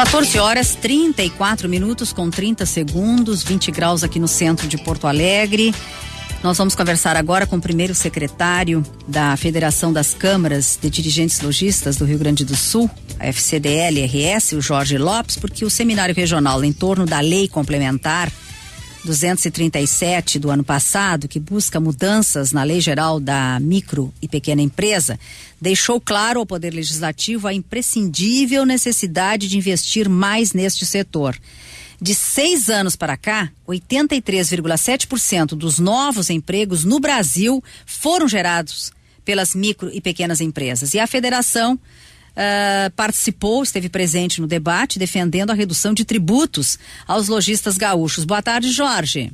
14h34 com 30 segundos, 20 graus aqui no centro de Porto Alegre. Nós vamos conversar agora com o primeiro secretário da Federação das Câmaras de Dirigentes Lojistas do Rio Grande do Sul, a FCDL-RS, o Jorge Lopes, porque o seminário regional em torno da Lei Complementar 237 do ano passado, que busca mudanças na Lei Geral da Micro e Pequena Empresa, deixou claro ao Poder Legislativo a imprescindível necessidade de investir mais neste setor. De 6 anos para cá, 83,7% dos novos empregos no Brasil foram gerados pelas micro e pequenas empresas. E a federação participou, esteve presente no debate, defendendo a redução de tributos aos lojistas gaúchos. Boa tarde, Jorge.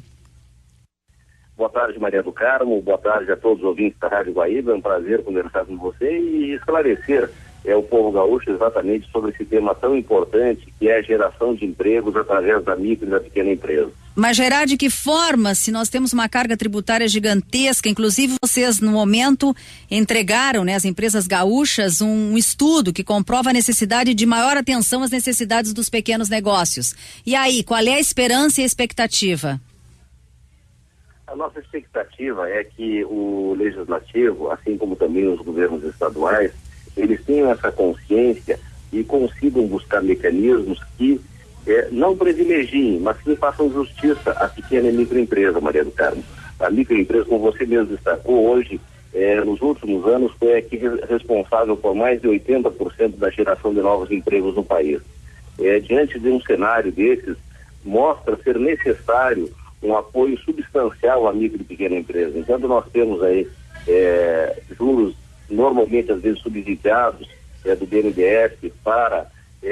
Boa tarde, Maria do Carmo. Boa tarde a todos os ouvintes da Rádio Guaíba. É um prazer conversar com você e esclarecer o povo gaúcho exatamente sobre esse tema tão importante, que é a geração de empregos através da micro e da pequena empresa. Mas gerar de que forma, se nós temos uma carga tributária gigantesca? Inclusive vocês no momento entregaram, as empresas gaúchas, um estudo que comprova a necessidade de maior atenção às necessidades dos pequenos negócios. E aí, qual é a esperança e a expectativa? A nossa expectativa é que o Legislativo, assim como também os governos estaduais, eles tenham essa consciência e consigam buscar mecanismos que não privilegiem, mas que façam justiça à pequena e microempresa, Maria do Carmo. A microempresa, como você mesmo destacou, hoje, nos últimos anos, foi aqui responsável por mais de 80% da geração de novos empregos no país. Diante de um cenário desses, mostra ser necessário um apoio substancial à micro e pequena empresa. Enquanto nós temos aí juros normalmente às vezes subsidiados do BNDES para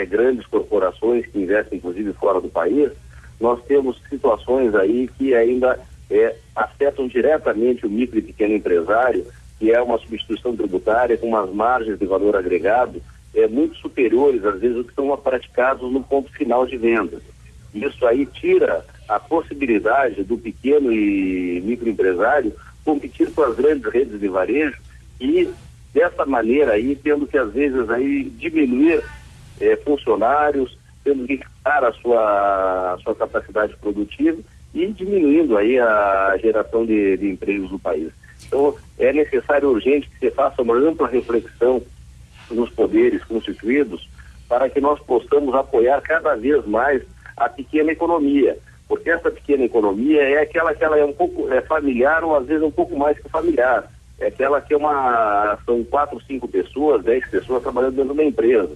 grandes corporações que investem inclusive fora do país, nós temos situações aí que ainda afetam diretamente o micro e pequeno empresário, que é uma substituição tributária com umas margens de valor agregado muito superiores às vezes do que são praticados no ponto final de venda. Isso aí tira a possibilidade do pequeno e microempresário competir com as grandes redes de varejo e dessa maneira aí, tendo que às vezes aí diminuir funcionários, tendo que quitar a sua capacidade produtiva e diminuindo aí a geração de empregos no país. Então, é necessário urgente que se faça uma ampla reflexão nos poderes constituídos para que nós possamos apoiar cada vez mais a pequena economia, porque essa pequena economia é aquela que ela é um pouco familiar ou às vezes um pouco mais que familiar. É aquela que são 4, 5 pessoas, 10 pessoas trabalhando dentro de uma empresa.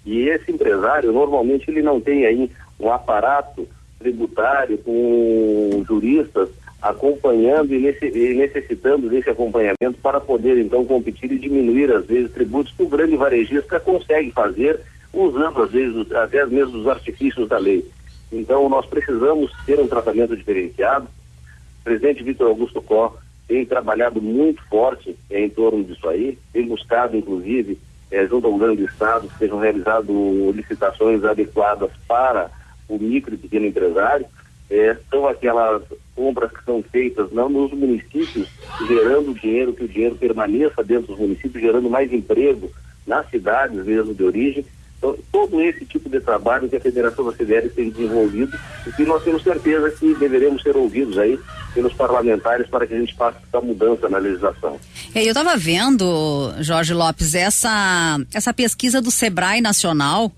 E esse empresário, normalmente, ele não tem aí um aparato tributário com juristas acompanhando e necessitando desse acompanhamento para poder, então, competir e diminuir, às vezes, tributos que o grande varejista consegue fazer, usando, às vezes, até mesmo os artifícios da lei. Então, nós precisamos ter um tratamento diferenciado. O presidente Vítor Augusto Kó tem trabalhado muito forte em torno disso aí, tem buscado, inclusive, junto ao governo do Estado, que sejam realizadas licitações adequadas para o micro e pequeno empresário. São aquelas compras que são feitas não nos municípios, gerando dinheiro, que o dinheiro permaneça dentro dos municípios, gerando mais emprego nas cidades mesmo de origem. Então, todo esse tipo de trabalho que a Federação da CDL tem desenvolvido e que nós temos certeza que deveremos ser ouvidos aí pelos parlamentares para que a gente faça essa mudança na legislação. Eu estava vendo, Jorge Lopes, essa pesquisa do Sebrae Nacional,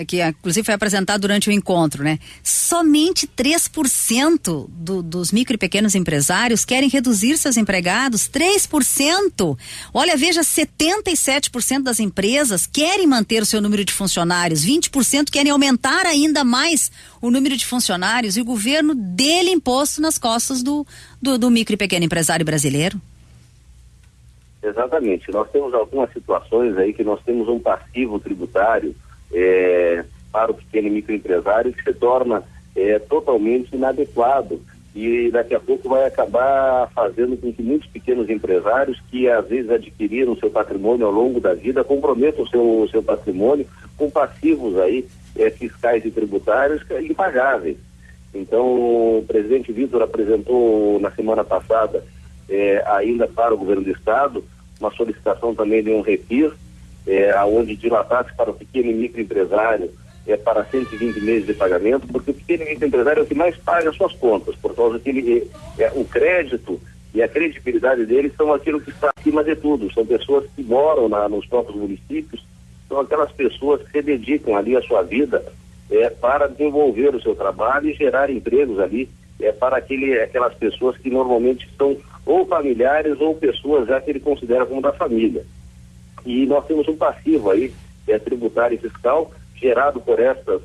que inclusive foi apresentada durante o encontro, Somente 3% dos micro e pequenos empresários querem reduzir seus empregados, 3%. Olha, veja, 77% das empresas querem manter o seu número de funcionários, 20% querem aumentar ainda mais o número de funcionários e o governo dele imposto nas costas do micro e pequeno empresário brasileiro. Exatamente, nós temos algumas situações aí que nós temos um passivo tributário para o pequeno e microempresário que se torna totalmente inadequado e daqui a pouco vai acabar fazendo com que muitos pequenos empresários que às vezes adquiriram seu patrimônio ao longo da vida comprometam o seu patrimônio com passivos aí fiscais e tributários impagáveis. Então o presidente Vítor apresentou na semana passada ainda para o governo do Estado uma solicitação também de um refis, aonde dilatasse para o pequeno e microempresário para 120 meses de pagamento, porque o pequeno e microempresário é o que mais paga as suas contas, por causa que o crédito e a credibilidade deles são aquilo que está acima de tudo. São pessoas que moram nos próprios municípios, são aquelas pessoas que se dedicam ali a sua vida para desenvolver o seu trabalho e gerar empregos ali para aquelas pessoas que normalmente são ou familiares ou pessoas já que ele considera como da família. E nós temos um passivo aí tributário e fiscal gerado por essas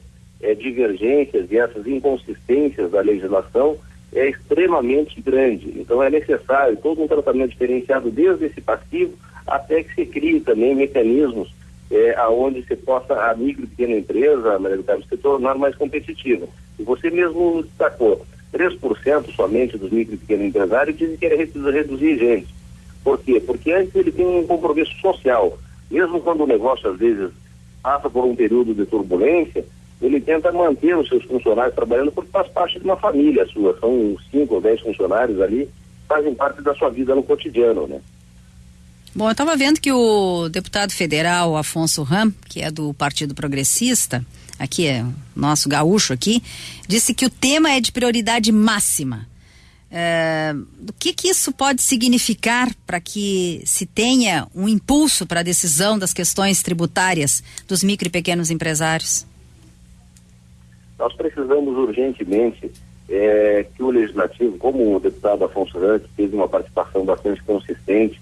divergências e essas inconsistências da legislação extremamente grande. Então é necessário todo um tratamento diferenciado desde esse passivo até que se crie também mecanismos aonde se possa a micro e pequena empresa, Maria do Carmo, se tornar mais competitiva. E você mesmo destacou, 3% somente dos micro e pequenos empresários dizem que ele reduzir gente. Por quê? Porque antes ele tem um compromisso social. Mesmo quando o negócio às vezes passa por um período de turbulência, ele tenta manter os seus funcionários trabalhando porque faz parte de uma família sua. São 5 ou 10 funcionários ali, fazem parte da sua vida no cotidiano, né? Bom, eu estava vendo que o deputado federal Afonso Ram, que é do Partido Progressista, aqui é nosso gaúcho aqui, disse que o tema é de prioridade máxima. O que isso pode significar para que se tenha um impulso para a decisão das questões tributárias dos micro e pequenos empresários? Nós precisamos urgentemente que o Legislativo, como o deputado Afonso Ram, que teve uma participação bastante consistente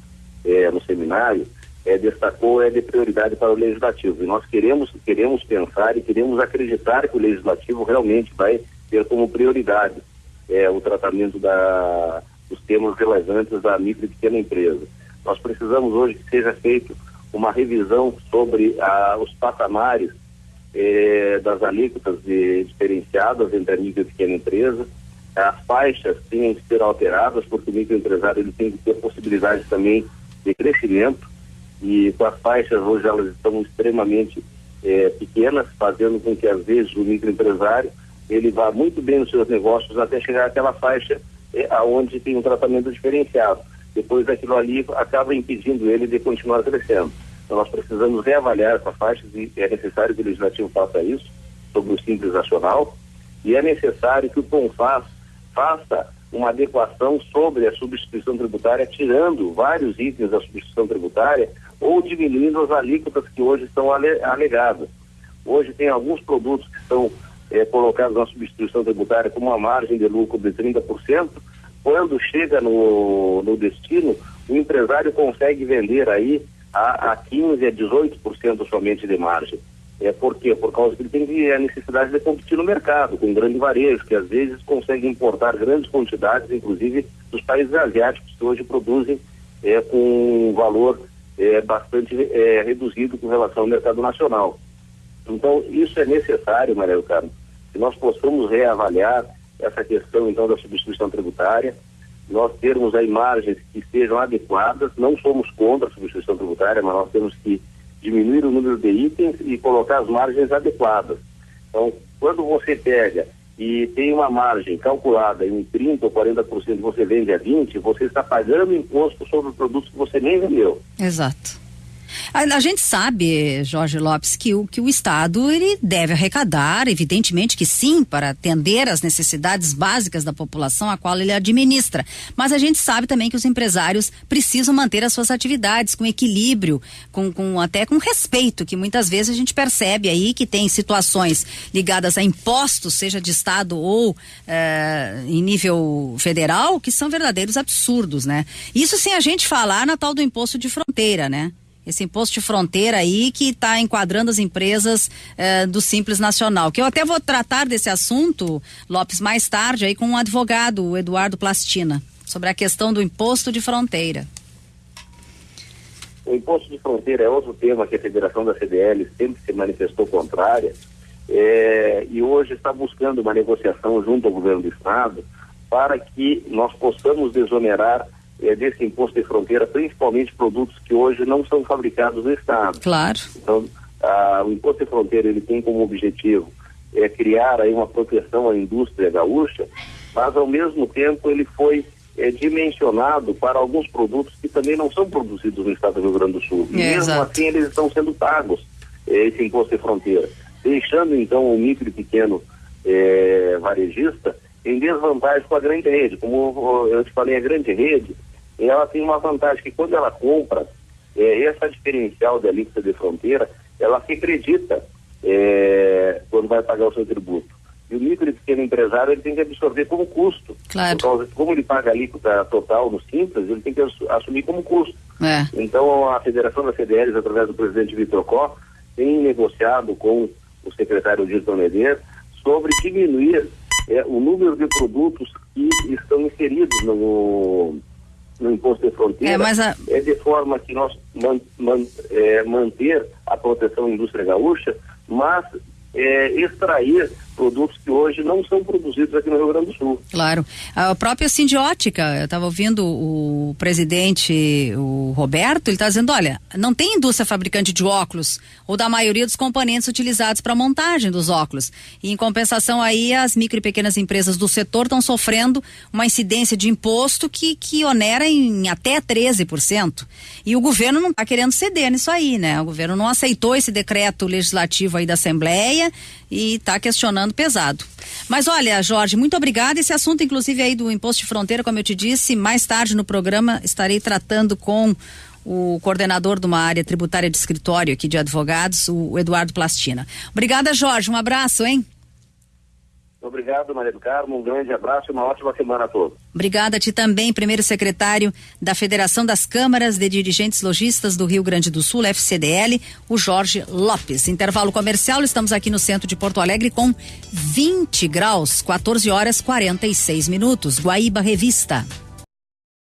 no seminário, destacou de prioridade para o Legislativo. E nós queremos pensar e queremos acreditar que o Legislativo realmente vai ter como prioridade o tratamento dos temas relevantes da micro e pequena empresa. Nós precisamos hoje que seja feita uma revisão sobre os patamares das alíquotas diferenciadas entre a micro e pequena empresa. As faixas têm que ser alteradas, porque o microempresário ele tem que ter possibilidades também de crescimento, e com as faixas hoje elas estão extremamente pequenas, fazendo com que às vezes o microempresário ele vá muito bem nos seus negócios até chegar àquela faixa aonde tem um tratamento diferenciado. Depois daquilo ali acaba impedindo ele de continuar crescendo. Então nós precisamos reavaliar essas faixas e é necessário que o Legislativo faça isso sobre o Simples Nacional, e é necessário que o CONFAS faça uma adequação sobre a substituição tributária, tirando vários itens da substituição tributária ou diminuindo as alíquotas que hoje estão alegadas. Hoje tem alguns produtos que estão colocados na substituição tributária com uma margem de lucro de 30%, quando chega no destino, o empresário consegue vender aí a 15% a 18% somente de margem. Por quê? Por causa que ele tem a necessidade de competir no mercado, com grande varejo, que às vezes consegue importar grandes quantidades, inclusive dos países asiáticos, que hoje produzem com um valor bastante reduzido com relação ao mercado nacional. Então, isso é necessário, Maria do Carmo, que nós possamos reavaliar essa questão, então, da substituição tributária, nós termos aí margens que estejam adequadas. Não somos contra a substituição tributária, mas nós temos que diminuir o número de itens e colocar as margens adequadas. Então, quando você pega e tem uma margem calculada em 30% ou 40%, você vende a 20%, você está pagando imposto sobre produtos que você nem vendeu. Exato. A gente sabe, Jorge Lopes, que o Estado ele deve arrecadar, evidentemente que sim, para atender às necessidades básicas da população a qual ele administra. Mas a gente sabe também que os empresários precisam manter as suas atividades com equilíbrio, até com respeito, que muitas vezes a gente percebe aí que tem situações ligadas a impostos, seja de Estado ou em nível federal, que são verdadeiros absurdos, né? Isso sem a gente falar na tal do imposto de fronteira, né? Esse imposto de fronteira aí que está enquadrando as empresas do Simples Nacional, que eu até vou tratar desse assunto, Lopes, mais tarde aí com um advogado, o Eduardo Plastina, sobre a questão do imposto de fronteira. O imposto de fronteira é outro tema que a Federação da CDL sempre se manifestou contrária, e hoje está buscando uma negociação junto ao governo do Estado para que nós possamos desonerar desse imposto de fronteira, principalmente produtos que hoje não são fabricados no Estado. Claro. Então, o imposto de fronteira ele tem como objetivo criar aí uma proteção à indústria gaúcha, mas ao mesmo tempo ele foi dimensionado para alguns produtos que também não são produzidos no Estado do Rio Grande do Sul. E mesmo assim eles estão sendo pagos, esse imposto de fronteira. deixando então o micro e pequeno varejista em desvantagem com a grande rede. Como eu te falei, a grande rede, ela tem uma vantagem que quando ela compra, essa diferencial da alíquota de fronteira, ela se acredita quando vai pagar o seu tributo. E o micro e pequeno empresário, ele tem que absorver como custo. Claro. Então, como ele paga a alíquota total no Simples, ele tem que assumir como custo. Então, a Federação das CDLs, através do presidente Vitor Có, tem negociado com o secretário Dilton Medeiros sobre diminuir o número de produtos que estão inseridos no imposto de fronteira, de forma que nós manter a proteção da indústria gaúcha, mas extrair produtos que hoje não são produzidos aqui no Rio Grande do Sul. Claro. A própria Sindiótica, eu estava ouvindo o presidente, o Roberto, ele está dizendo, olha, não tem indústria fabricante de óculos ou da maioria dos componentes utilizados para a montagem dos óculos. E em compensação aí, as micro e pequenas empresas do setor estão sofrendo uma incidência de imposto que onera em até 13%. E o governo não está querendo ceder nisso aí, né? O governo não aceitou esse decreto legislativo aí da Assembleia e está questionando pesado. Mas olha, Jorge, muito obrigada. Esse assunto, inclusive, aí do imposto de fronteira, como eu te disse, mais tarde no programa estarei tratando com o coordenador de uma área tributária de escritório aqui de advogados, o Eduardo Plastina. Obrigada, Jorge. Um abraço, hein? Obrigado, Maria do Carmo. Um grande abraço e uma ótima semana a todos. Obrigada a ti também, primeiro secretário da Federação das Câmaras de Dirigentes Lojistas do Rio Grande do Sul, FCDL, o Jorge Lopes. Intervalo comercial, estamos aqui no centro de Porto Alegre com 20 graus, 14 horas 46 minutos. Guaíba Revista.